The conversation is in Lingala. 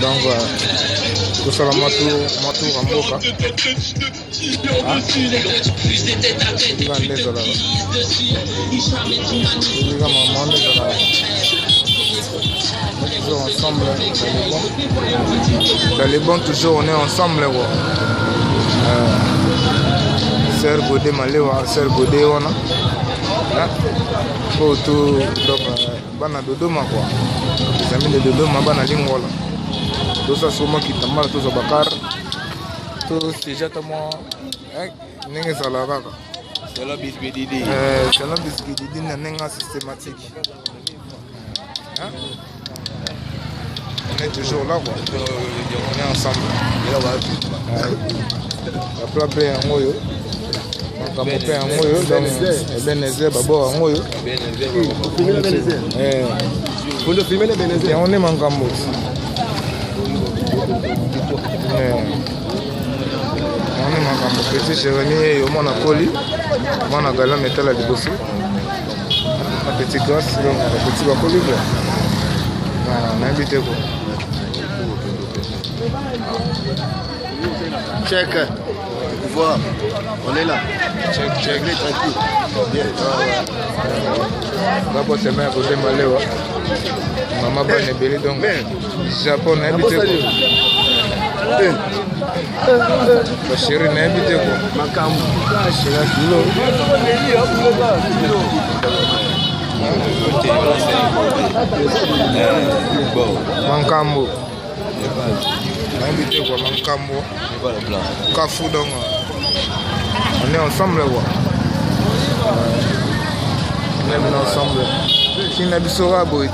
Donc tout ça, Matou Ramboka. Toujours ensemble dans les bons, toujours on est ensemble. Sœur Godé Malewa, Sœur Godé Ona. Pour tout donc bana Dodoma quoi. Les amis de Dodoma bana Lingola. Tout ça sûrement qui t'a mal tout ça Bakar. Tout c'est déjà moi. N'est-ce pas la vague. C'est la bisbididi. C'est la bisbididi n'est pas systématique. On est toujours là quoi. On est ensemble. La plupart en moyo. Donc mon père en moyo donc Ebenezer babo en moyo. Pour le filmer Ebenezer. On est mangambo. On est mangambo. Petit Jérémie au mon acoli. Mon agala métal à liboso. La petite glace donc la petite acoli. On a invité quoi. Check. Voir. On est là. Check. Tranquille. Bien. D'abord c'est mère côté Malewa. Maman bonne belle donc. Japon on a invité quoi. La chérie on a invité quoi. Makambo. Mankambo. On a invité quoi Mankambo. Kafou donc. On est ensemble quoi. On est ensemble. Qui n'a pas de boit.